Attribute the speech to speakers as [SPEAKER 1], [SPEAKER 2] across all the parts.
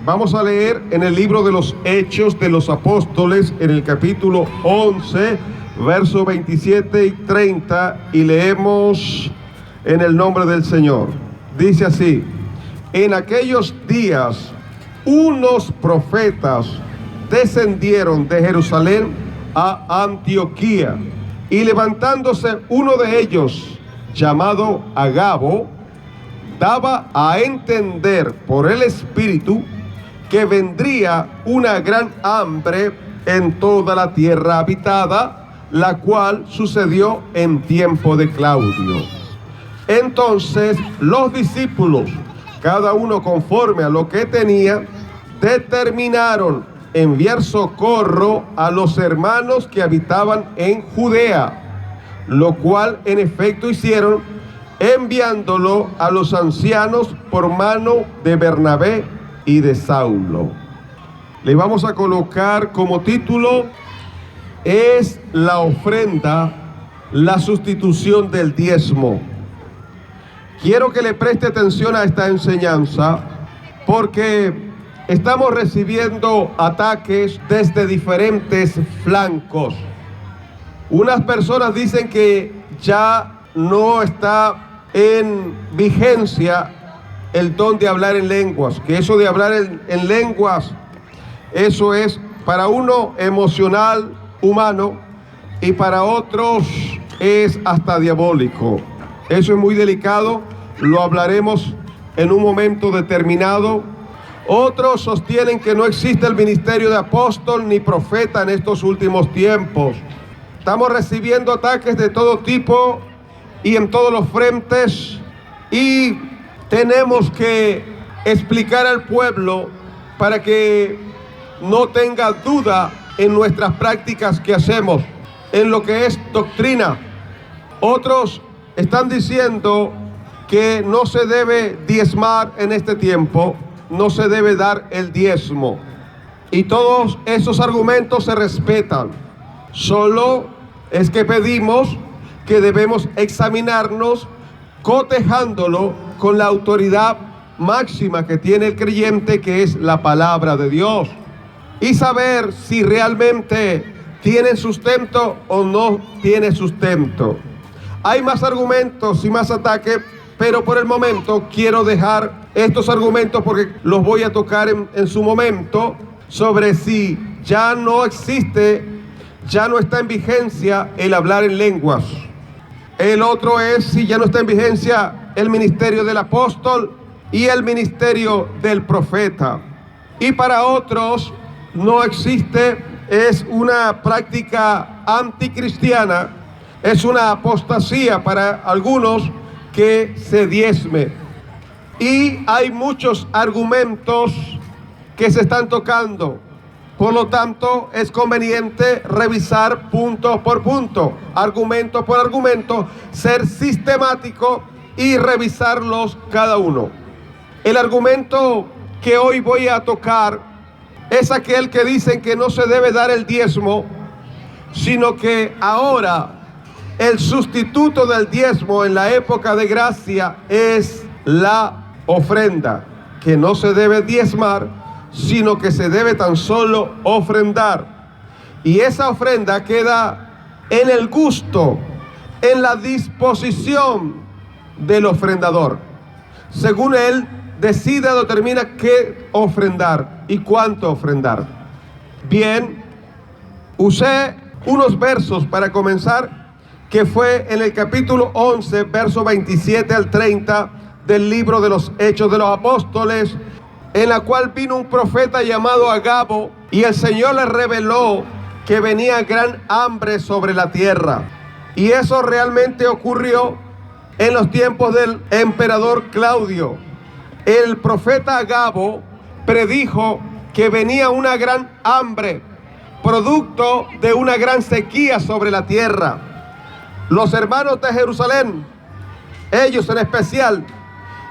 [SPEAKER 1] Vamos a leer en el libro de los Hechos de los Apóstoles, en el capítulo 11, versos 27 y 30, y leemos en el nombre del Señor. Dice así: en aquellos días, unos profetas descendieron de Jerusalén a Antioquía, y levantándose uno de ellos, llamado Agabo, daba a entender por el Espíritu que vendría una gran hambre en toda la tierra habitada, la cual sucedió en tiempo de Claudio. Entonces los discípulos, cada uno conforme a lo que tenía, determinaron enviar socorro a los hermanos que habitaban en Judea, lo cual en efecto hicieron, enviándolo a los ancianos por mano de Bernabé y de Saulo. Le vamos a colocar como título: es la ofrenda la sustitución del diezmo. Quiero que le preste atención a esta enseñanza, porque estamos recibiendo ataques desde diferentes flancos. Unas personas dicen que ya no está en vigencia el don de hablar en lenguas, que eso de hablar en lenguas, eso es para uno emocional, humano, y para otros es hasta diabólico. Eso es muy delicado, lo hablaremos en un momento determinado. Otros sostienen que no existe el ministerio de apóstol ni profeta en estos últimos tiempos. Estamos recibiendo ataques de todo tipo y en todos los frentes, y tenemos que explicar al pueblo para que no tenga duda en nuestras prácticas que hacemos, en lo que es doctrina. Otros están diciendo que no se debe diezmar en este tiempo, no se debe dar el diezmo. Y todos esos argumentos se respetan. Solo es que pedimos que debemos examinarnos cotejándolo con la autoridad máxima que tiene el creyente, que es la palabra de Dios, y saber si realmente tiene sustento o no tiene sustento. Hay más argumentos y más ataques, pero por el momento quiero dejar estos argumentos porque los voy a tocar en su momento, sobre si ya no existe, ya no está en vigencia el hablar en lenguas. El otro es si ya no está en vigencia el ministerio del apóstol y el ministerio del profeta. Y para otros no existe, es una práctica anticristiana, es una apostasía para algunos que se diezme. Y hay muchos argumentos que se están tocando. Por lo tanto, es conveniente revisar punto por punto, argumento por argumento, ser sistemático y revisarlos cada uno. El argumento que hoy voy a tocar es aquel que dicen que no se debe dar el diezmo, sino que ahora el sustituto del diezmo en la época de gracia es la ofrenda, que no se debe diezmar, sino que se debe tan solo ofrendar. Y esa ofrenda queda en el gusto, en la disposición del ofrendador. Según él decide o determina qué ofrendar y cuánto ofrendar. Bien, usé unos versos para comenzar, que fue en el capítulo 11, verso 27 al 30 del libro de los Hechos de los Apóstoles, en la cual vino un profeta llamado Agabo, y el Señor le reveló que venía gran hambre sobre la tierra. Y eso realmente ocurrió en los tiempos del emperador Claudio. El profeta Agabo predijo que venía una gran hambre, producto de una gran sequía sobre la tierra. Los hermanos de Jerusalén, ellos en especial,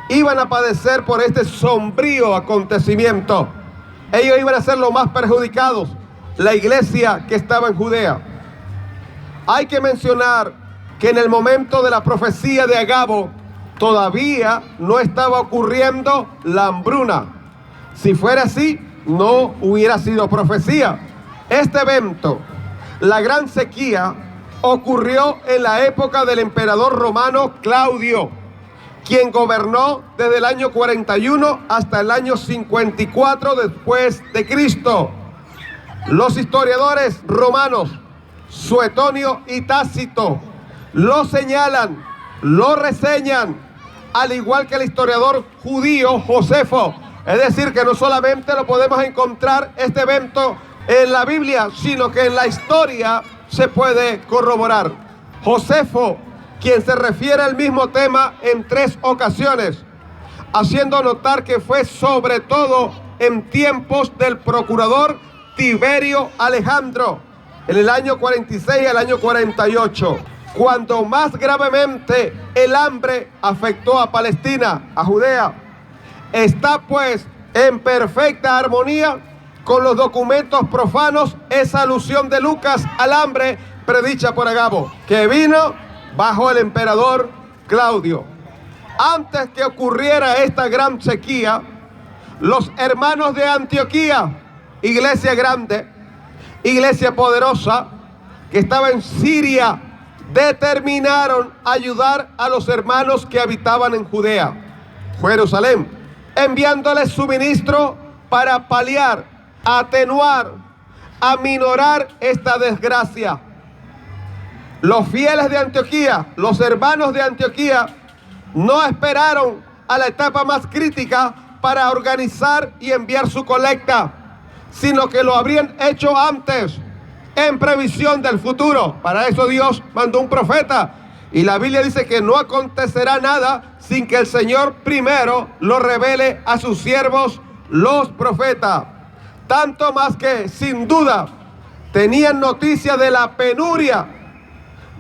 [SPEAKER 1] iban a padecer por este sombrío acontecimiento. Ellos iban a ser los más perjudicados, la iglesia que estaba en Judea. Hay que mencionar que en el momento de la profecía de Agabo todavía no estaba ocurriendo la hambruna, Si fuera así, no hubiera sido profecía. Este evento, la gran sequía, ocurrió en la época del emperador romano Claudio, quien gobernó desde el año 41 hasta el año 54 después de Cristo. Los historiadores romanos, Suetonio y Tácito, lo señalan, lo reseñan, al igual que el historiador judío Josefo. Es decir, que no solamente lo podemos encontrar este evento en la Biblia, sino que en la historia se puede corroborar. Josefo, quien se refiere al mismo tema en 3 ocasiones, haciendo notar que fue sobre todo en tiempos del procurador Tiberio Alejandro, en el año 46 y el año 48, cuando más gravemente el hambre afectó a Palestina, a Judea. Está pues en perfecta armonía con los documentos profanos esa alusión de Lucas al hambre predicha por Agabo, que vino bajo el emperador Claudio. Antes que ocurriera esta gran sequía, los hermanos de Antioquía, iglesia grande, iglesia poderosa, que estaba en Siria, determinaron ayudar a los hermanos que habitaban en Judea, Jerusalén, enviándoles suministro para paliar, atenuar, aminorar esta desgracia. Los fieles de Antioquía, los hermanos de Antioquía, no esperaron a la etapa más crítica para organizar y enviar su colecta, sino que lo habrían hecho antes, en previsión del futuro. Para eso Dios mandó un profeta, y la Biblia dice que no acontecerá nada sin que el Señor primero lo revele a sus siervos, los profetas. Tanto más que, sin duda, tenían noticia de la penuria,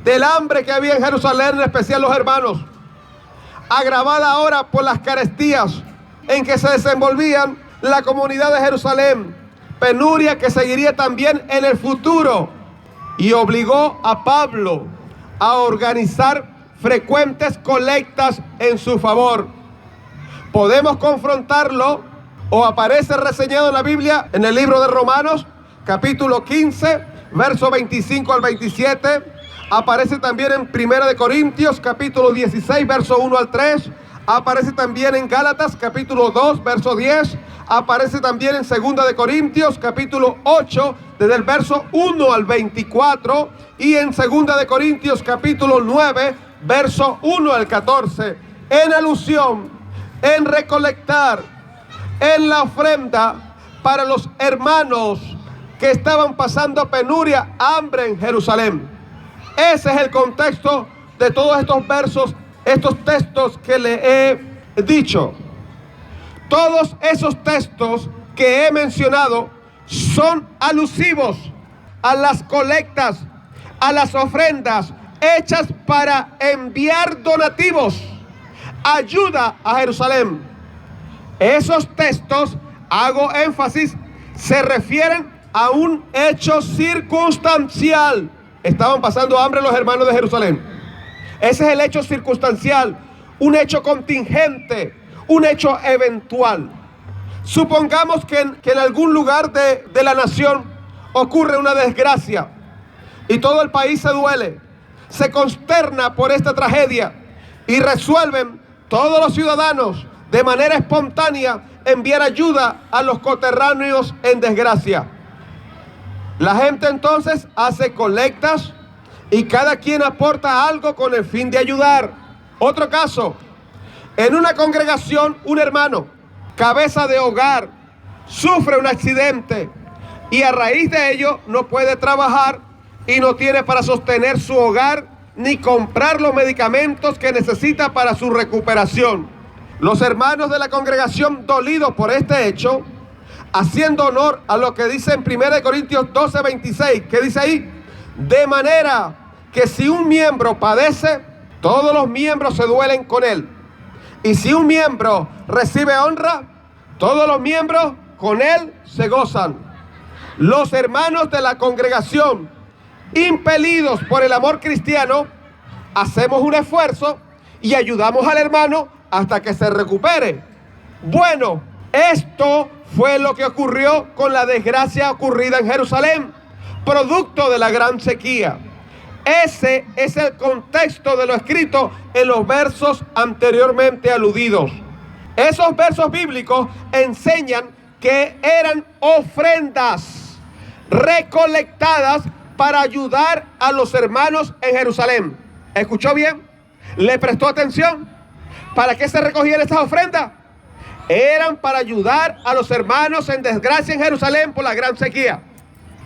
[SPEAKER 1] del hambre que había en Jerusalén, en especial los hermanos, agravada ahora por las carestías en que se desenvolvían la comunidad de Jerusalén, penuria que seguiría también en el futuro, y obligó a Pablo a organizar frecuentes colectas en su favor. Podemos confrontarlo, o aparece reseñado en la Biblia, en el libro de Romanos, capítulo 15, verso 25 al 27, aparece también en 1 de Corintios, capítulo 16, verso 1 al 3, aparece también en Gálatas, capítulo 2, verso 10, aparece también en 2 de Corintios, capítulo 8, desde el verso 1 al 24, y en 2 de Corintios, capítulo 9, verso 1 al 14, en alusión, en recolectar, en la ofrenda para los hermanos que estaban pasando penuria, hambre en Jerusalén. Ese es el contexto de todos estos versos, estos textos que le he dicho. Todos esos textos que he mencionado son alusivos a las colectas, a las ofrendas hechas para enviar donativos, ayuda a Jerusalén. Esos textos, hago énfasis, se refieren a un hecho circunstancial. Estaban pasando hambre los hermanos de Jerusalén. Ese es el hecho circunstancial, un hecho contingente, un hecho eventual. Supongamos que en algún lugar de la nación ocurre una desgracia y todo el país se duele, se consterna por esta tragedia y resuelven todos los ciudadanos de manera espontánea enviar ayuda a los coterráneos en desgracia. La gente entonces hace colectas y cada quien aporta algo con el fin de ayudar. Otro caso, en una congregación, un hermano, cabeza de hogar, sufre un accidente y a raíz de ello no puede trabajar y no tiene para sostener su hogar ni comprar los medicamentos que necesita para su recuperación. Los hermanos de la congregación, dolidos por este hecho, haciendo honor a lo que dice en 1 Corintios 12, 26, que dice ahí, de manera que si un miembro padece, todos los miembros se duelen con él. Y si un miembro recibe honra, todos los miembros con él se gozan. Los hermanos de la congregación, impelidos por el amor cristiano, hacemos un esfuerzo y ayudamos al hermano hasta que se recupere. Bueno, Esto fue lo que ocurrió con la desgracia ocurrida en Jerusalén, producto de la gran sequía. Ese es el contexto de lo escrito en los versos anteriormente aludidos. Esos versos bíblicos enseñan que eran ofrendas recolectadas para ayudar a los hermanos en Jerusalén. ¿Escuchó bien? ¿Le prestó atención? ¿Para qué se recogían estas ofrendas? Eran para ayudar a los hermanos en desgracia en Jerusalén por la gran sequía.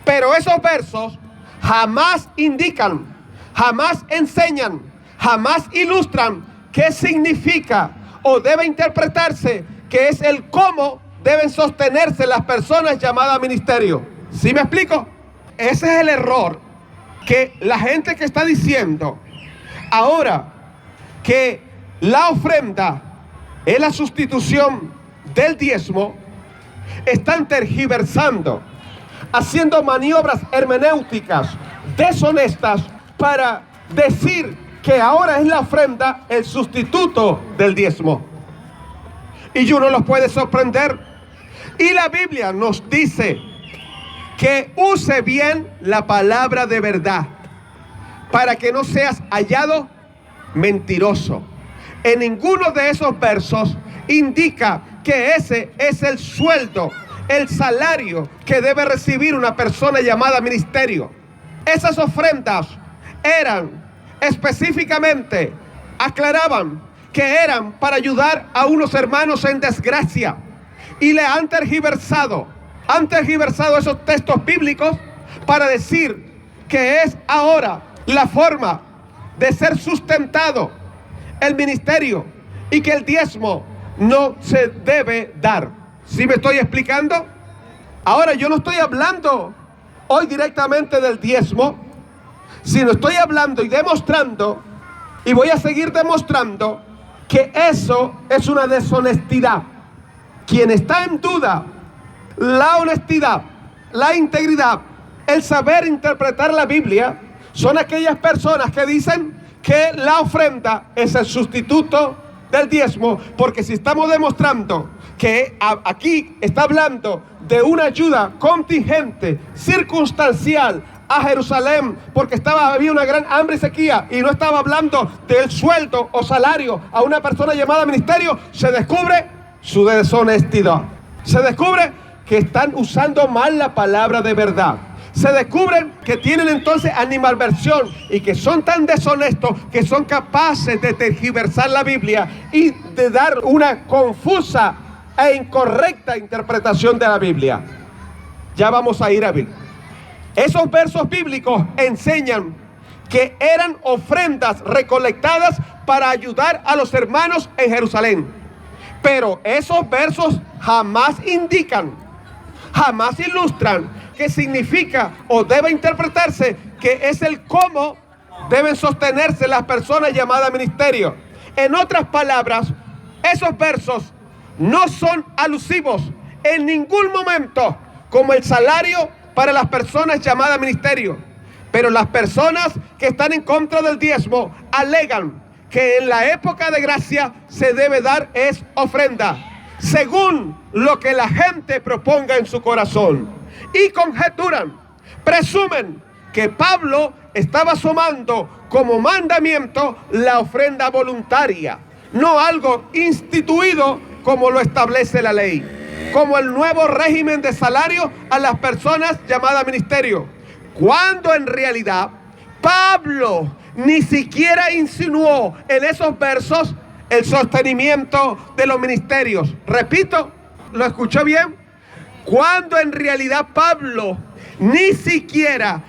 [SPEAKER 1] Pero esos versos jamás indican, jamás enseñan, jamás ilustran qué significa o debe interpretarse que es el cómo deben sostenerse las personas llamadas ministerio. ¿Sí me explico? Ese es el error que la gente que está diciendo ahora que la ofrenda es la sustitución del diezmo, están tergiversando, haciendo maniobras hermenéuticas deshonestas para decir que ahora es la ofrenda el sustituto del diezmo. Y uno los puede sorprender. Y la Biblia nos dice que use bien la palabra de verdad para que no seas hallado mentiroso. En ninguno de esos versos indica que ese es el sueldo, el salario que debe recibir una persona llamada ministerio. Esas ofrendas eran específicamente, aclaraban que eran para ayudar a unos hermanos en desgracia, y le han tergiversado esos textos bíblicos para decir que es ahora la forma de ser sustentado el ministerio y que el diezmo no se debe dar. ¿Sí me estoy explicando? Ahora, yo no estoy hablando hoy directamente del diezmo, sino estoy hablando y demostrando, y voy a seguir demostrando, que eso es una deshonestidad. Quien está en duda la honestidad, la integridad, el saber interpretar la Biblia, son aquellas personas que dicen que la ofrenda es el sustituto del diezmo, porque si estamos demostrando que aquí está hablando de una ayuda contingente, circunstancial a Jerusalén, porque había una gran hambre y sequía, y no estaba hablando del sueldo o salario a una persona llamada ministerio, se descubre su deshonestidad. Se descubre que están usando mal la palabra de verdad. Se descubren que tienen entonces animadversión y que son tan deshonestos que son capaces de tergiversar la Biblia y de dar una confusa e incorrecta interpretación de la Biblia. Ya vamos a ir a ver. Esos versos bíblicos enseñan que eran ofrendas recolectadas para ayudar a los hermanos en Jerusalén. Pero esos versos jamás indican, jamás ilustran qué significa o debe interpretarse que es el cómo deben sostenerse las personas llamadas ministerio. En otras palabras, esos versos no son alusivos en ningún momento como el salario para las personas llamadas ministerio. Pero las personas que están en contra del diezmo alegan que en la época de gracia se debe dar es ofrenda, según lo que la gente proponga en su corazón. Y conjeturan, presumen que Pablo estaba sumando como mandamiento la ofrenda voluntaria, no algo instituido como lo establece la ley, como el nuevo régimen de salario a las personas llamadas ministerio, cuando en realidad Pablo ni siquiera insinuó en esos versos el sostenimiento de los ministerios. Repito, ¿lo escuchó bien? Cuando en realidad Pablo ni siquiera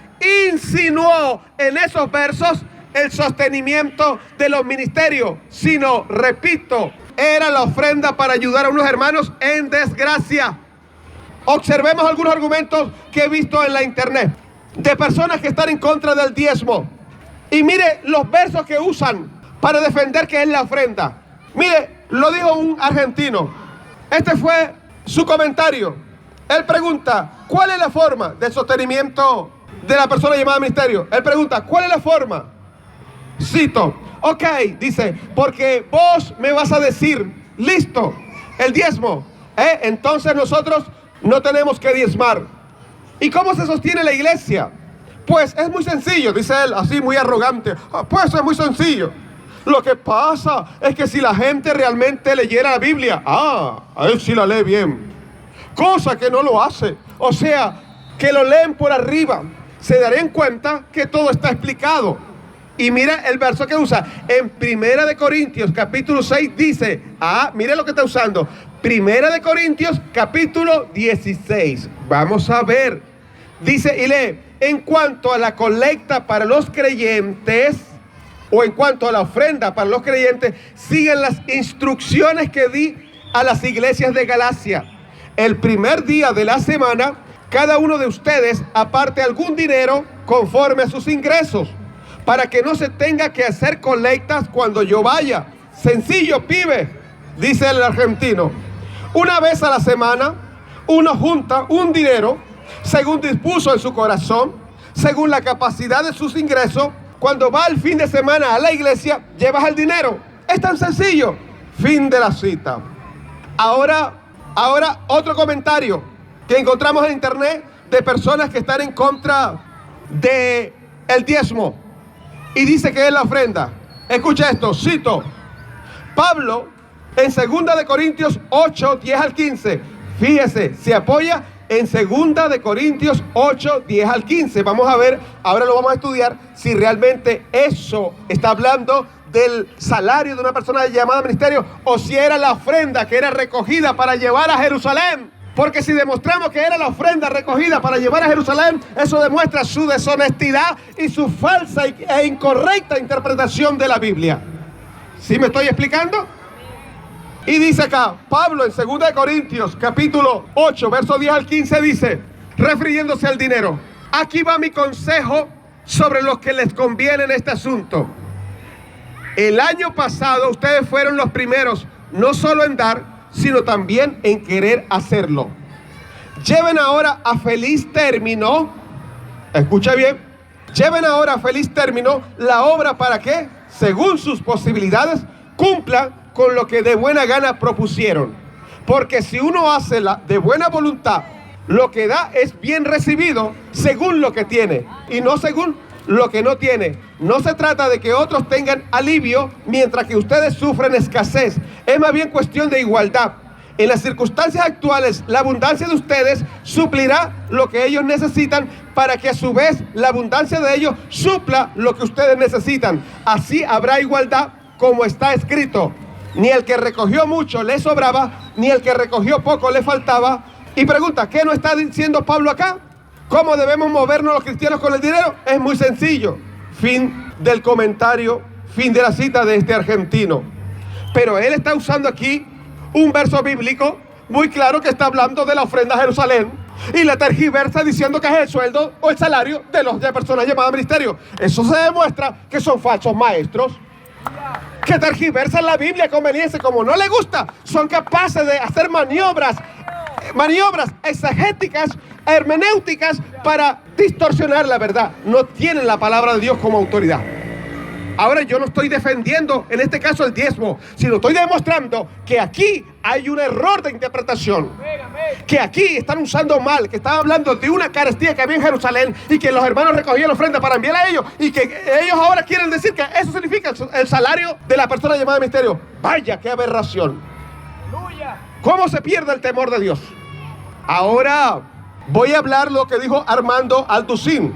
[SPEAKER 1] insinuó en esos versos el sostenimiento de los ministerios, sino, repito, era la ofrenda para ayudar a unos hermanos en desgracia. Observemos algunos argumentos que he visto en la internet de personas que están en contra del diezmo. Y mire los versos que usan para defender que es la ofrenda. Mire, lo dijo un argentino. Este fue su comentario. Él pregunta, ¿cuál es la forma de sostenimiento de la persona llamada ministerio? Él pregunta, ¿cuál es la forma? Cito, dice, porque vos me vas a decir, listo, el diezmo, Entonces nosotros no tenemos que diezmar. ¿Y cómo se sostiene la iglesia? Pues es muy sencillo, dice él, así muy arrogante. Pues es muy sencillo. Lo que pasa es que si la gente realmente leyera la Biblia, a él sí la lee bien. Cosa que no lo hace. O sea, que lo leen por arriba. Se darían cuenta que todo está explicado. Y mira el verso que usa. En 1 Corintios capítulo 6 dice, mire lo que está usando. 1 Corintios capítulo 16. Vamos a ver. Dice y lee, en cuanto a la colecta para los creyentes, o en cuanto a la ofrenda para los creyentes, siguen las instrucciones que di a las iglesias de Galacia. El primer día de la semana, cada uno de ustedes aparte algún dinero conforme a sus ingresos, para que no se tenga que hacer colectas cuando yo vaya. Sencillo, pibe, dice el argentino. Una vez a la semana, uno junta un dinero, según dispuso en su corazón, según la capacidad de sus ingresos. Cuando va el fin de semana a la iglesia, llevas el dinero. Es tan sencillo. Fin de la cita. Ahora otro comentario que encontramos en internet de personas que están en contra de el diezmo y dice que es la ofrenda. Escucha esto, cito Pablo en 2 Corintios 8, 10 al 15. Fíjese, se apoya en 2 Corintios 8, 10 al 15. Vamos a ver, ahora lo vamos a estudiar, si realmente eso está hablando del salario de una persona llamada ministerio, o si era la ofrenda que era recogida para llevar a Jerusalén. Porque si demostramos que era la ofrenda recogida para llevar a Jerusalén, eso demuestra su deshonestidad y su falsa e incorrecta interpretación de la Biblia. ¿Sí me estoy explicando? Y dice acá, Pablo en 2 Corintios capítulo 8, verso 10 al 15 dice, refiriéndose al dinero, aquí va mi consejo sobre lo que les conviene en este asunto. El año pasado ustedes fueron los primeros, no solo en dar, sino también en querer hacerlo. Lleven ahora a feliz término, escucha bien, lleven ahora a feliz término la obra para que, según sus posibilidades, cumplan con lo que de buena gana propusieron. Porque si uno hace de buena voluntad, lo que da es bien recibido según lo que tiene y no según lo que no tiene. No se trata de que otros tengan alivio mientras que ustedes sufren escasez. Es más bien cuestión de igualdad. En las circunstancias actuales, la abundancia de ustedes suplirá lo que ellos necesitan para que a su vez la abundancia de ellos supla lo que ustedes necesitan. Así habrá igualdad como está escrito. Ni el que recogió mucho le sobraba, ni el que recogió poco le faltaba. Y pregunta, ¿qué nos está diciendo Pablo acá? ¿Cómo debemos movernos los cristianos con el dinero? Es muy sencillo. Fin del comentario, fin de la cita de este argentino. Pero él está usando aquí un verso bíblico muy claro que está hablando de la ofrenda a Jerusalén y la tergiversa diciendo que es el sueldo o el salario de personas llamadas ministerio. Eso se demuestra que son falsos maestros, que tergiversan la Biblia a conveniencia, como no le gusta, son capaces de hacer maniobras exegéticas, hermenéuticas para distorsionar la verdad. No tienen la palabra de Dios como autoridad. Ahora yo no estoy defendiendo en este caso el diezmo, sino estoy demostrando que aquí hay un error de interpretación, que aquí están usando mal, que están hablando de una carestía que había en Jerusalén y que los hermanos recogían la ofrenda para enviar a ellos, y que ellos ahora quieren decir que eso significa el salario de la persona llamada ministerio. Vaya, qué aberración. ¿Cómo se pierde el temor de Dios? Ahora voy a hablar lo que dijo Armando Alducín.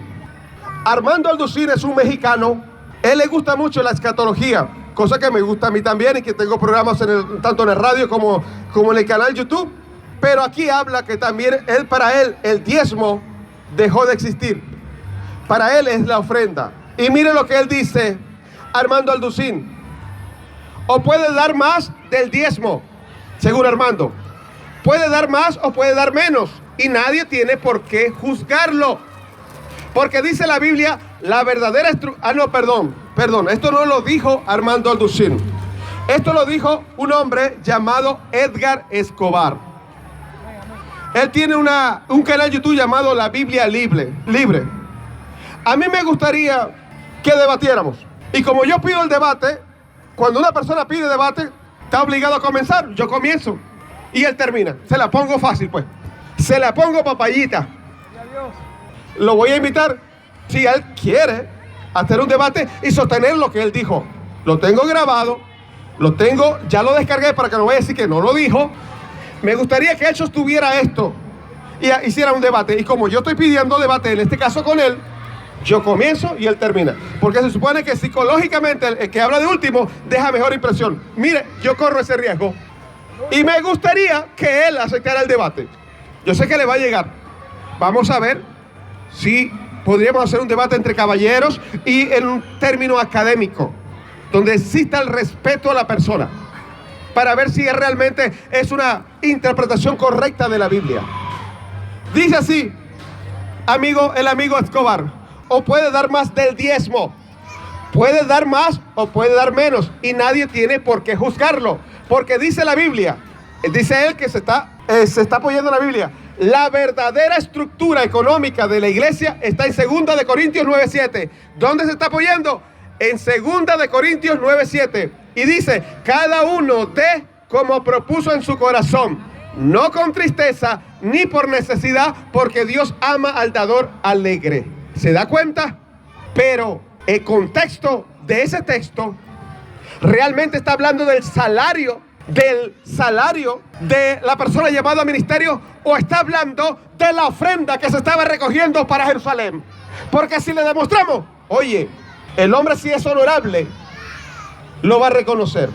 [SPEAKER 1] Armando Alducín es un mexicano. Él le gusta mucho la escatología, cosa que me gusta a mí también, y que tengo programas tanto en el radio como en el canal YouTube. Pero aquí habla que también para él el diezmo dejó de existir. Para él es la ofrenda. Y mire lo que él dice, Armando Alducín. O puede dar más del diezmo, según Armando. Puede dar más o puede dar menos. Y nadie tiene por qué juzgarlo. Porque dice la Biblia, la verdadera perdón, esto no lo dijo Armando Alducín. Esto lo dijo un hombre llamado Edgar Escobar. Él tiene un canal YouTube llamado La Biblia Libre. A mí me gustaría que debatiéramos. Y como yo pido el debate, cuando una persona pide debate, está obligado a comenzar. Yo comienzo. Y él termina. Se la pongo fácil, pues. Se la pongo papayita. Lo voy a invitar, si él quiere, a hacer un debate y sostener lo que él dijo. Lo tengo grabado, ya lo descargué para que no vaya a decir que no lo dijo. Me gustaría que él sostuviera esto y hiciera un debate. Y como yo estoy pidiendo debate, en este caso con él, yo comienzo y él termina. Porque se supone que psicológicamente el que habla de último deja mejor impresión. Mire, yo corro ese riesgo. Y me gustaría que él aceptara el debate. Yo sé que le va a llegar. Vamos a ver si podríamos hacer un debate entre caballeros y en un término académico, donde exista el respeto a la persona, para ver si realmente es una interpretación correcta de la Biblia. Dice así, el amigo Escobar, o puede dar más del diezmo, puede dar más o puede dar menos, y nadie tiene por qué juzgarlo, porque dice la Biblia, dice él que se está apoyando en la Biblia. La verdadera estructura económica de la iglesia está en 2 de Corintios 9:7. ¿Dónde se está apoyando? En 2 de Corintios 9:7. Y dice, cada uno dé como propuso en su corazón, no con tristeza ni por necesidad, porque Dios ama al dador alegre. ¿Se da cuenta? Pero el contexto de ese texto realmente está hablando del salario de la persona llamada a ministerio, o está hablando de la ofrenda que se estaba recogiendo para Jerusalén. Porque si le demostramos, oye, el hombre si es honorable, lo va a reconocer.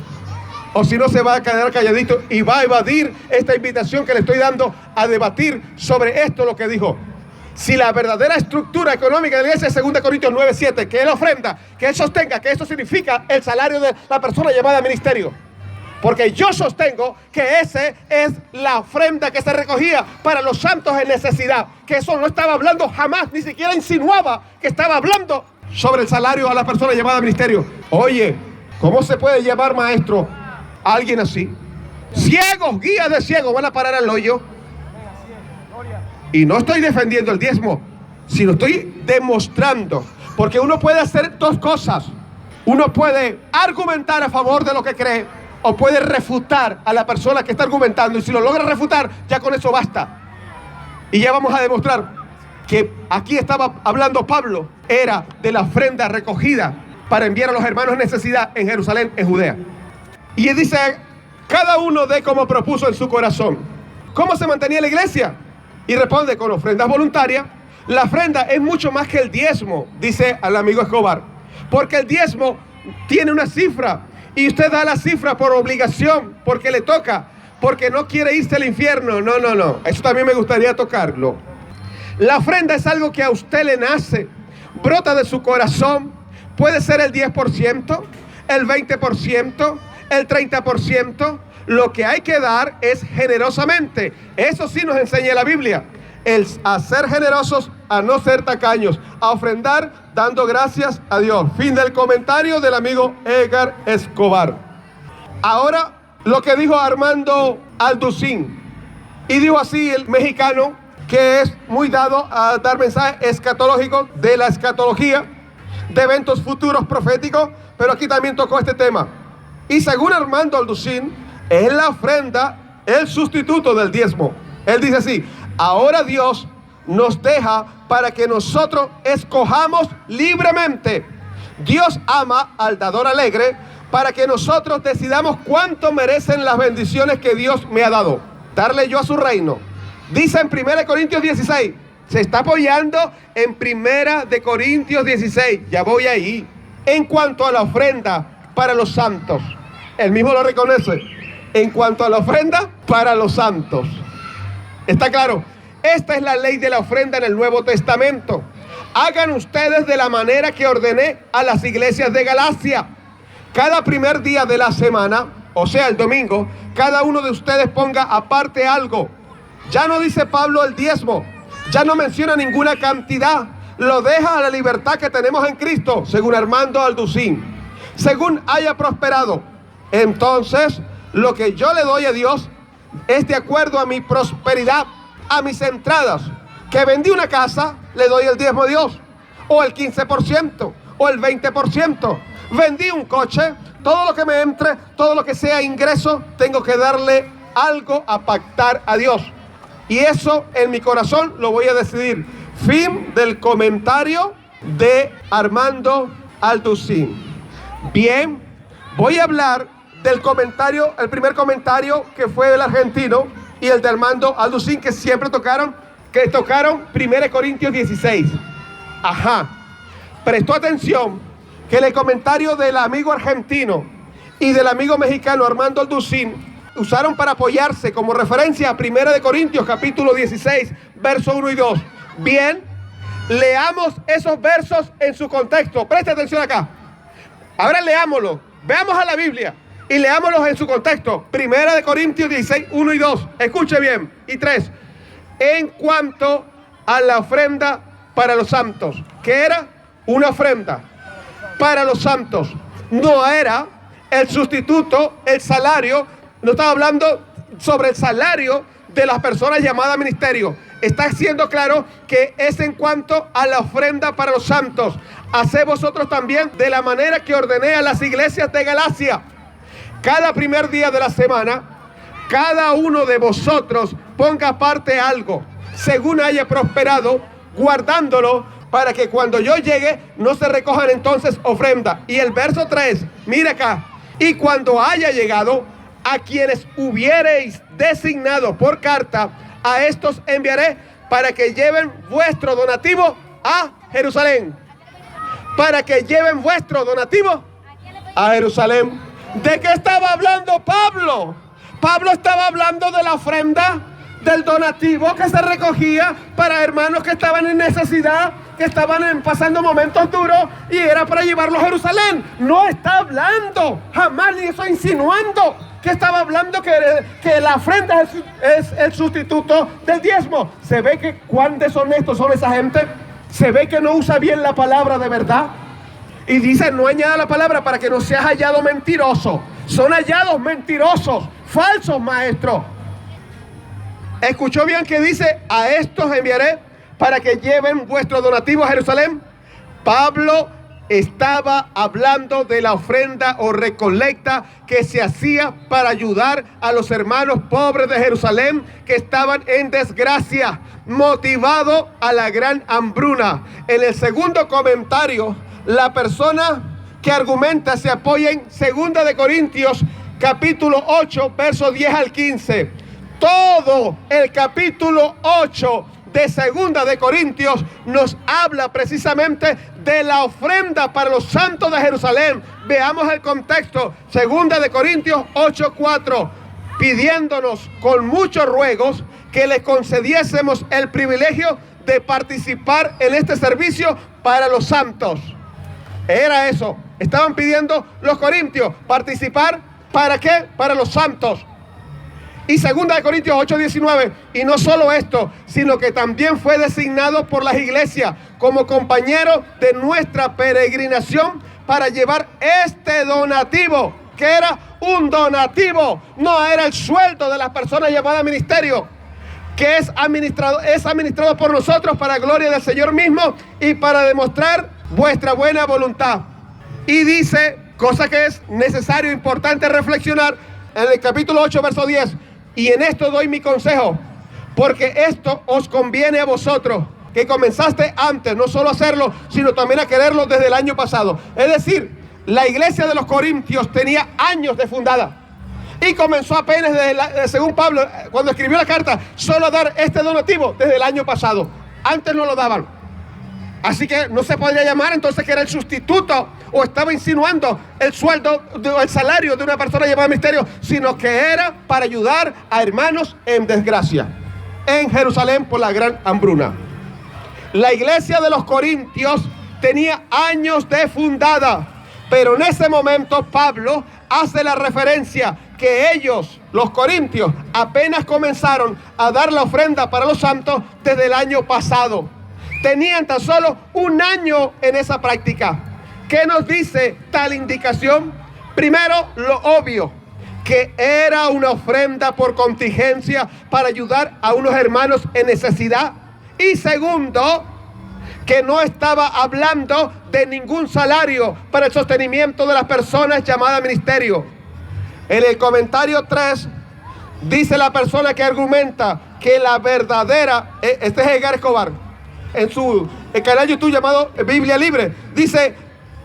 [SPEAKER 1] O si no, se va a quedar calladito y va a evadir esta invitación que le estoy dando a debatir sobre esto, lo que dijo. Si la verdadera estructura económica de la iglesia es 2 Corintios 9:7, que él ofrenda, que él sostenga que esto significa el salario de la persona llamada a ministerio. Porque yo sostengo que esa es la ofrenda que se recogía para los santos en necesidad. Que eso no estaba hablando jamás, ni siquiera insinuaba que estaba hablando sobre el salario a la persona llamada a ministerio. Oye, ¿cómo se puede llamar maestro a alguien así? Ciegos, guías de ciegos van a parar al hoyo. Y no estoy defendiendo el diezmo, sino estoy demostrando. Porque uno puede hacer dos cosas. Uno puede argumentar a favor de lo que cree, o puede refutar a la persona que está argumentando. Y si lo logra refutar, ya con eso basta. Y ya vamos a demostrar que aquí estaba hablando Pablo, era de la ofrenda recogida para enviar a los hermanos en necesidad en Jerusalén, en Judea. Y dice, cada uno dé como propuso en su corazón. ¿Cómo se mantenía la iglesia? Y responde con ofrendas voluntarias. La ofrenda es mucho más que el diezmo, dice al amigo Escobar, porque el diezmo tiene una cifra. Y usted da la cifra por obligación, porque le toca, porque no quiere irse al infierno. No. Eso también me gustaría tocarlo. La ofrenda es algo que a usted le nace, brota de su corazón. Puede ser el 10%, el 20%, el 30%. Lo que hay que dar es generosamente. Eso sí nos enseña la Biblia. A ser generosos, a no ser tacaños, a ofrendar dando gracias a Dios. Fin del comentario del amigo Edgar Escobar. Ahora lo que dijo Armando Alducín. Y dijo así el mexicano, que es muy dado a dar mensajes escatológicos, de la escatología, de eventos futuros proféticos, pero aquí también tocó este tema. Y según Armando Alducín, es la ofrenda el sustituto del diezmo. Él dice así: ahora Dios nos deja para que nosotros escojamos libremente. Dios ama al dador alegre para que nosotros decidamos cuánto merecen las bendiciones que Dios me ha dado. Darle yo a su reino. Dice en 1 Corintios 16. Se está apoyando en 1 Corintios 16. Ya voy ahí. En cuanto a la ofrenda para los santos. Él mismo lo reconoce. En cuanto a la ofrenda para los santos. ¿Está claro? Esta es la ley de la ofrenda en el Nuevo Testamento. Hagan ustedes de la manera que ordené a las iglesias de Galacia. Cada primer día de la semana, o sea el domingo, cada uno de ustedes ponga aparte algo. Ya no dice Pablo el diezmo, ya no menciona ninguna cantidad. Lo deja a la libertad que tenemos en Cristo, según Armando Alducín. Según haya prosperado. Entonces, lo que yo le doy a Dios es de acuerdo a mi prosperidad, a mis entradas. Que vendí una casa, le doy el diezmo a Dios, o el 15%, o el 20%. Vendí un coche, todo lo que me entre, todo lo que sea ingreso, tengo que darle algo a pactar a Dios. Y eso en mi corazón lo voy a decidir. Fin del comentario de Armando Alducín. Bien, voy a hablar del comentario, el primer comentario que fue del argentino y el de Armando Alducín, que siempre tocaron 1 Corintios 16. Ajá. Prestó atención que el comentario del amigo argentino y del amigo mexicano Armando Alducín usaron para apoyarse como referencia a 1 Corintios capítulo 16, versos 1 y 2. Bien, leamos esos versos en su contexto. Preste atención acá. Ahora leámoslo. Veamos a la Biblia y leámoslos en su contexto. 1 Corintios 16, 1 y 2. Escuche bien. Y 3. En cuanto a la ofrenda para los santos. ¿Qué era? Una ofrenda para los santos. No era el sustituto, el salario. No estaba hablando sobre el salario de las personas llamadas a ministerio. Está siendo claro que es en cuanto a la ofrenda para los santos. Haced vosotros también de la manera que ordené a las iglesias de Galacia. Cada primer día de la semana, cada uno de vosotros ponga aparte algo, según haya prosperado, guardándolo, para que cuando yo llegue no se recojan entonces ofrenda. Y el verso 3, mira acá. Y cuando haya llegado, a quienes hubiereis designado por carta, a estos enviaré para que lleven vuestro donativo a Jerusalén. Para que lleven vuestro donativo a Jerusalén. ¿De qué estaba hablando Pablo? Pablo estaba hablando de la ofrenda, del donativo que se recogía para hermanos que estaban en necesidad, que estaban pasando momentos duros, y era para llevarlos a Jerusalén. No está hablando, jamás ni eso insinuando, que estaba hablando que la ofrenda es el sustituto del diezmo. Se ve que cuán deshonestos son esa gente. Se ve que no usa bien la palabra de verdad. Y dice, no añada la palabra para que no seas hallado mentiroso. Son hallados mentirosos, falsos maestros. ¿Escuchó bien que dice? A estos enviaré para que lleven vuestro donativo a Jerusalén. Pablo estaba hablando de la ofrenda o recolecta que se hacía para ayudar a los hermanos pobres de Jerusalén que estaban en desgracia, motivado a la gran hambruna. En el segundo comentario, la persona que argumenta se apoya en 2 Corintios capítulo 8, versos 10 al 15. Todo el capítulo 8 de 2 Corintios nos habla precisamente de la ofrenda para los santos de Jerusalén. Veamos el contexto. 2 Corintios 8:4, pidiéndonos con muchos ruegos que les concediésemos el privilegio de participar en este servicio para los santos. Era eso. Estaban pidiendo los corintios participar. ¿Para qué? Para los santos. Y 2 Corintios 8:19, y no solo esto, sino que también fue designado por las iglesias como compañero de nuestra peregrinación para llevar este donativo, que era un donativo, no era el sueldo de las personas llamadas ministerio, que es administrado por nosotros para gloria del Señor mismo y para demostrar vuestra buena voluntad. Y dice, cosa que es necesario e importante reflexionar, en el capítulo 8, verso 10, y en esto doy mi consejo, porque esto os conviene a vosotros, que comenzaste antes, no solo a hacerlo, sino también a quererlo desde el año pasado. Es decir, la iglesia de los Corintios tenía años de fundada, y comenzó apenas, según Pablo, cuando escribió la carta, solo a dar este donativo desde el año pasado. Antes no lo daban. Así que no se podría llamar entonces que era el sustituto, o estaba insinuando el sueldo, el salario de una persona llamada ministerio, sino que era para ayudar a hermanos en desgracia en Jerusalén por la gran hambruna. La iglesia de los Corintios tenía años de fundada, pero en ese momento Pablo hace la referencia que ellos, los corintios, apenas comenzaron a dar la ofrenda para los santos desde el año pasado. Tenían tan solo un año en esa práctica. ¿Qué nos dice tal indicación? Primero, lo obvio, que era una ofrenda por contingencia para ayudar a unos hermanos en necesidad. Y segundo, que no estaba hablando de ningún salario para el sostenimiento de las personas llamadas ministerio. En el comentario 3 Dice la persona que argumenta que la verdadera, este es Edgar Escobar, en su canal YouTube llamado Biblia Libre, dice: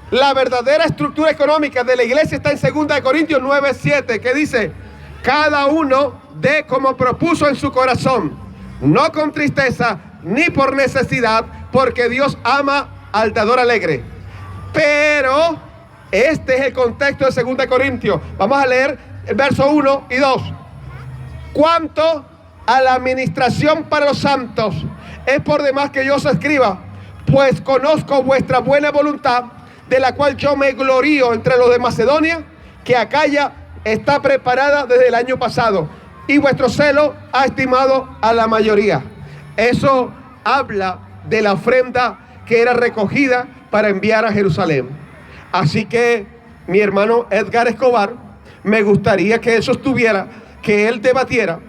[SPEAKER 1] la verdadera estructura económica de la iglesia está en 2 Corintios 9:7, que dice: cada uno dé como propuso en su corazón, no con tristeza ni por necesidad, porque Dios ama al dador alegre. Pero este es el contexto de 2 Corintios. Vamos a leer el verso 1 y 2. Cuanto a la administración para los santos, es por demás que yo os escriba, pues conozco vuestra buena voluntad, de la cual yo me glorío entre los de Macedonia, que Acaya está preparada desde el año pasado, y vuestro celo ha estimado a la mayoría. Eso habla de la ofrenda que era recogida para enviar a Jerusalén. Así que mi hermano Edgar Escobar, me gustaría que él sostuviera, que él debatiera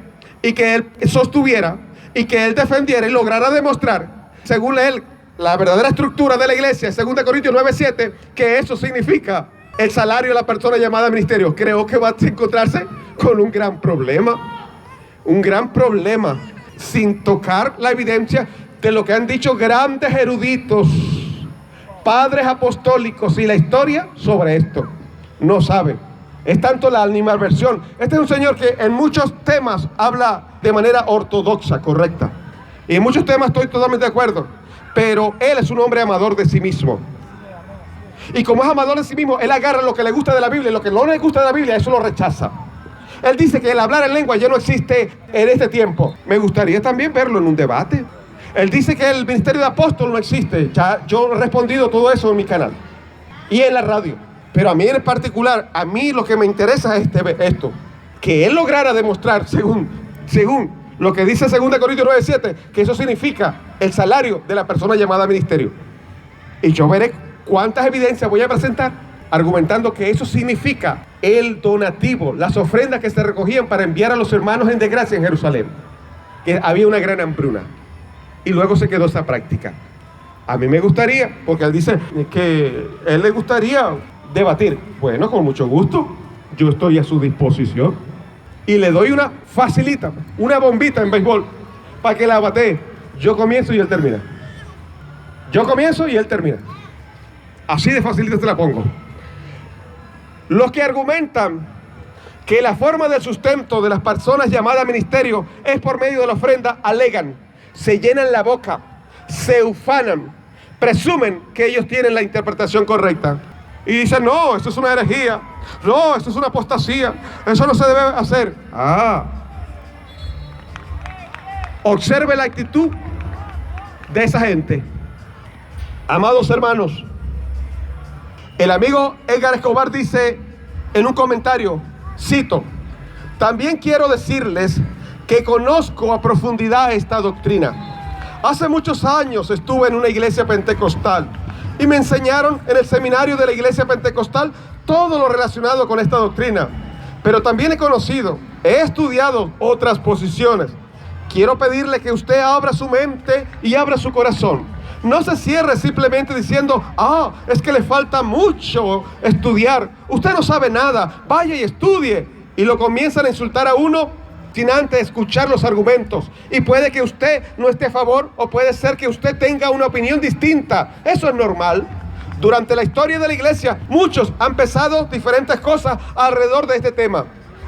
[SPEAKER 1] y que él sostuviera y que él defendiera y lograra demostrar, según él, la verdadera estructura de la iglesia, 2 Corintios 9:7, que eso significa el salario de la persona llamada ministerio. Creo que va a encontrarse con un gran problema, sin tocar la evidencia de lo que han dicho grandes eruditos, padres apostólicos y la historia sobre esto. No sabe. Es tanto la animadversión. Este es un señor que en muchos temas habla de manera ortodoxa, correcta. Y en muchos temas estoy totalmente de acuerdo. Pero él es un hombre amador de sí mismo. Y como es amador de sí mismo, él agarra lo que le gusta de la Biblia y lo que no le gusta de la Biblia, eso lo rechaza. Él dice que el hablar en lengua ya no existe en este tiempo. Me gustaría también verlo en un debate. Él dice que el ministerio de apóstol no existe. Ya yo he respondido todo eso en mi canal y en la radio. Pero a mí en particular, a mí lo que me interesa es esto. Que él lograra demostrar, según lo que dice 2 Corintios 9:7, que eso significa el salario de la persona llamada ministerio. Y yo veré cuántas evidencias voy a presentar argumentando que eso significa el donativo, las ofrendas que se recogían para enviar a los hermanos en desgracia en Jerusalén. Que había una gran hambruna. Y luego se quedó esa práctica. A mí me gustaría, porque él dice que él le gustaría debatir. Bueno, con mucho gusto, yo estoy a su disposición. Y le doy una facilita, una bombita en béisbol, para que la batee. Yo comienzo y él termina. Yo comienzo y él termina. Así de facilita te la pongo. Los que argumentan que la forma del sustento de las personas llamadas ministerio es por medio de la ofrenda, alegan, se llenan la boca, se ufanan, presumen que ellos tienen la interpretación correcta. Y dicen: no, esto es una herejía, no, esto es una apostasía, eso no se debe hacer. Observe la actitud de esa gente. Amados hermanos, el amigo Edgar Escobar dice en un comentario, cito: también quiero decirles que conozco a profundidad esta doctrina. Hace muchos años estuve en una iglesia pentecostal y me enseñaron en el seminario de la iglesia pentecostal todo lo relacionado con esta doctrina. Pero también he estudiado otras posiciones. Quiero pedirle que usted abra su mente y abra su corazón. No se cierre simplemente diciendo: es que le falta mucho estudiar, usted no sabe nada, vaya y estudie. Y lo comienzan a insultar a uno sin antes escuchar los argumentos. Y puede que usted no esté a favor, o puede ser que usted tenga una opinión distinta. Eso es normal. Durante la historia de la iglesia, muchos han pensado diferentes cosas alrededor de este tema.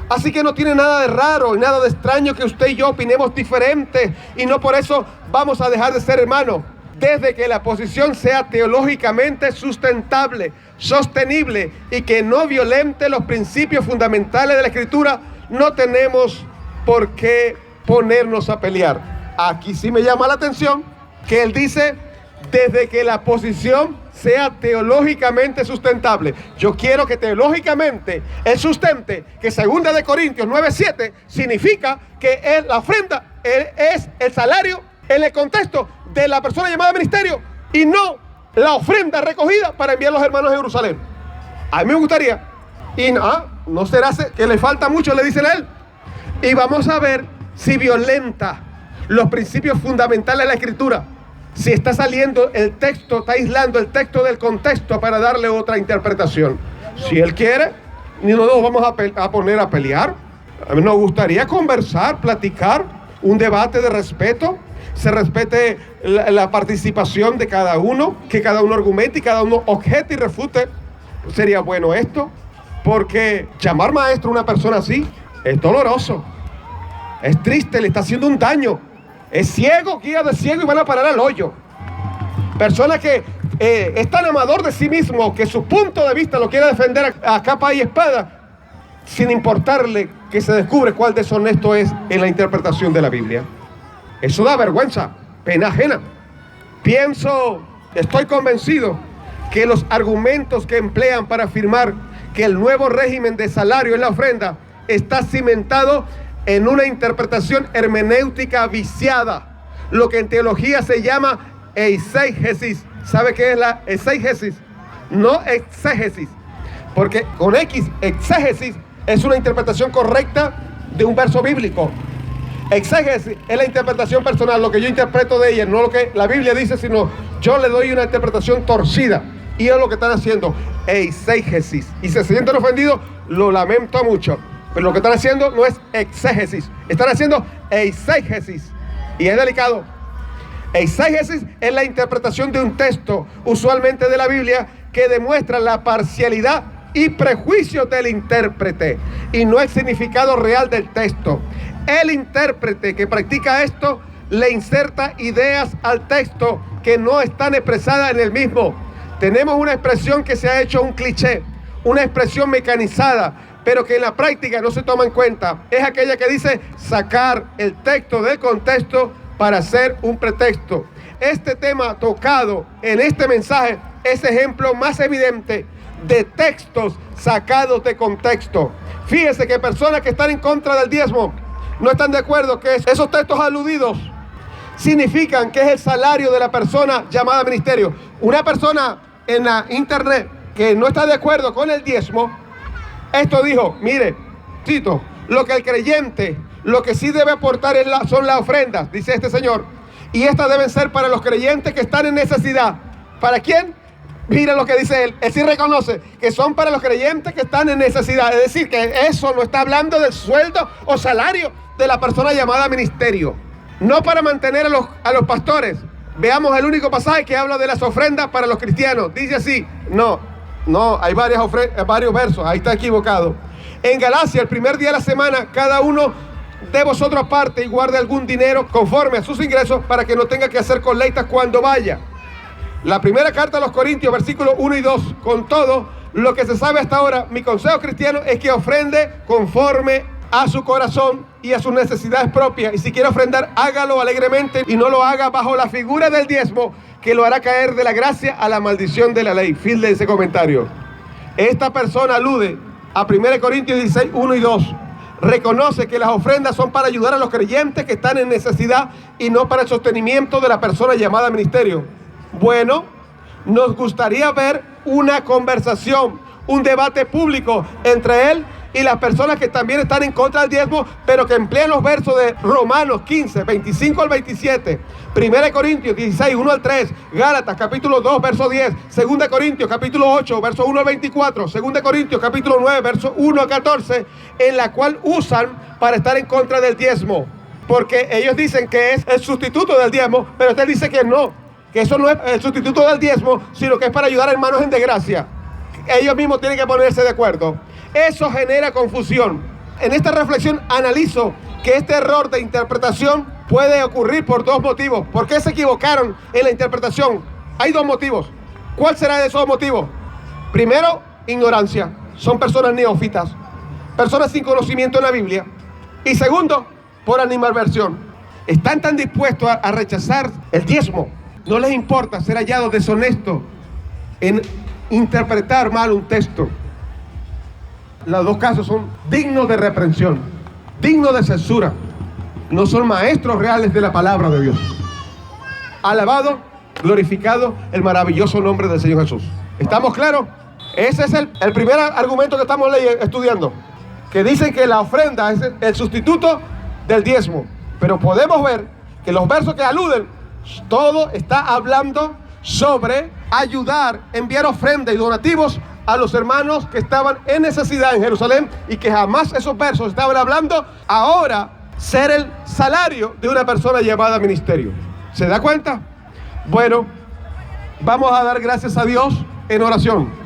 [SPEAKER 1] Así que no tiene nada de raro y nada de extraño que usted y yo opinemos diferente, y no por eso vamos a dejar de ser hermanos. Desde que la posición sea teológicamente sustentable, sostenible y que no violente los principios fundamentales de la Escritura, no tenemos por qué ponernos a pelear. Aquí sí me llama la atención que él dice: desde que la posición sea teológicamente sustentable. Yo quiero que teológicamente él sustente que 2 Corintios 9:7 significa que la ofrenda es el salario en el contexto de la persona llamada ministerio, y no la ofrenda recogida para enviar a los hermanos a Jerusalén. A mí me gustaría, y no será que le falta mucho, le dicen a él. Y vamos a ver si violenta los principios fundamentales de la Escritura, si está saliendo el texto, está aislando el texto del contexto para darle otra interpretación. Si él quiere, ni nos vamos a poner a pelear. A mí nos gustaría conversar, platicar, un debate de respeto, se respete la participación de cada uno, que cada uno argumente y cada uno objete y refute. Sería bueno esto, porque llamar maestro a una persona así es doloroso, es triste, le está haciendo un daño. Es ciego, guía de ciego y van a parar al hoyo. Persona que es tan amador de sí mismo que su punto de vista lo quiere defender a capa y espada, sin importarle que se descubre cuál deshonesto es en la interpretación de la Biblia. Eso da vergüenza, pena ajena. Estoy convencido que los argumentos que emplean para afirmar que el nuevo régimen de salario en la ofrenda está cimentado en una interpretación hermenéutica viciada, lo que en teología se llama eisegesis. ¿Sabe qué es la eisegesis? No exégesis, porque con X, exégesis es una interpretación correcta de un verso bíblico. Exégesis es la interpretación personal, lo que yo interpreto de ella, no lo que la Biblia dice, sino yo le doy una interpretación torcida. Y es lo que están haciendo, eisegesis. Y si se sienten ofendidos, lo lamento mucho. Pero lo que están haciendo no es exégesis, están haciendo eisegesis. Y es delicado. Eisegesis es la interpretación de un texto, usualmente de la Biblia, que demuestra la parcialidad y prejuicios del intérprete y no el significado real del texto. El intérprete que practica esto le inserta ideas al texto que no están expresadas en el mismo. Tenemos una expresión que se ha hecho un cliché, una expresión mecanizada, pero que en la práctica no se toma en cuenta. Es aquella que dice sacar el texto del contexto para hacer un pretexto. Este tema tocado en este mensaje es ejemplo más evidente de textos sacados de contexto. Fíjese que personas que están en contra del diezmo no están de acuerdo que esos textos aludidos significan que es el salario de la persona llamada ministerio. Una persona en la internet que no está de acuerdo con el diezmo, esto dijo, mire, cito, lo que el creyente, lo que sí debe aportar son las ofrendas, dice este señor, y estas deben ser para los creyentes que están en necesidad. ¿Para quién? Mira lo que dice él sí reconoce que son para los creyentes que están en necesidad. Es decir, que eso no está hablando del sueldo o salario de la persona llamada ministerio. No para mantener a los pastores. Veamos el único pasaje que habla de las ofrendas para los cristianos. Dice así, no, hay varios versos, ahí está equivocado. En Galacia, el primer día de la semana, cada uno de vosotros aparte y guarde algún dinero conforme a sus ingresos para que no tenga que hacer colectas cuando vaya. La primera carta a los Corintios, versículos 1 y 2. Con todo lo que se sabe hasta ahora, mi consejo cristiano es que ofrende conforme a su corazón y a sus necesidades propias. Y si quiere ofrendar, hágalo alegremente y no lo haga bajo la figura del diezmo, que lo hará caer de la gracia a la maldición de la ley. Fin de ese comentario. Esta persona alude a 1 Corintios 16, 1 y 2. Reconoce que las ofrendas son para ayudar a los creyentes que están en necesidad y no para el sostenimiento de la persona llamada ministerio. Bueno, nos gustaría ver una conversación, un debate público entre él y las personas que también están en contra del diezmo, pero que emplean los versos de Romanos 15, 25 al 27, 1 Corintios 16, 1 al 3, Gálatas capítulo 2, verso 10, 2 Corintios capítulo 8, verso 1 al 24, 2 Corintios capítulo 9, verso 1 al 14, en la cual usan para estar en contra del diezmo, porque ellos dicen que es el sustituto del diezmo, pero usted dice que no, que eso no es el sustituto del diezmo, sino que es para ayudar a hermanos en desgracia. Ellos mismos tienen que ponerse de acuerdo. Eso genera confusión. En esta reflexión analizo que este error de interpretación puede ocurrir por dos motivos. ¿Por qué se equivocaron en la interpretación? Hay dos motivos. ¿Cuál será de esos motivos? Primero, ignorancia. Son personas neófitas, personas sin conocimiento en la Biblia. Y segundo, por animadversión. Están tan dispuestos a rechazar el diezmo. No les importa ser hallados deshonestos en interpretar mal un texto. Los dos casos son dignos de reprensión, dignos de censura. No son maestros reales de la palabra de Dios. Alabado, glorificado el maravilloso nombre del Señor Jesús. ¿Estamos claros? Ese es el primer argumento que estamos estudiando, que dicen que la ofrenda es el sustituto del diezmo. Pero podemos ver que los versos que aluden, todo está hablando sobre ayudar, enviar ofrenda y donativos a los hermanos que estaban en necesidad en Jerusalén y que jamás esos versos estaban hablando, ahora ser el salario de una persona llevada a ministerio. ¿Se da cuenta? Bueno, vamos a dar gracias a Dios en oración.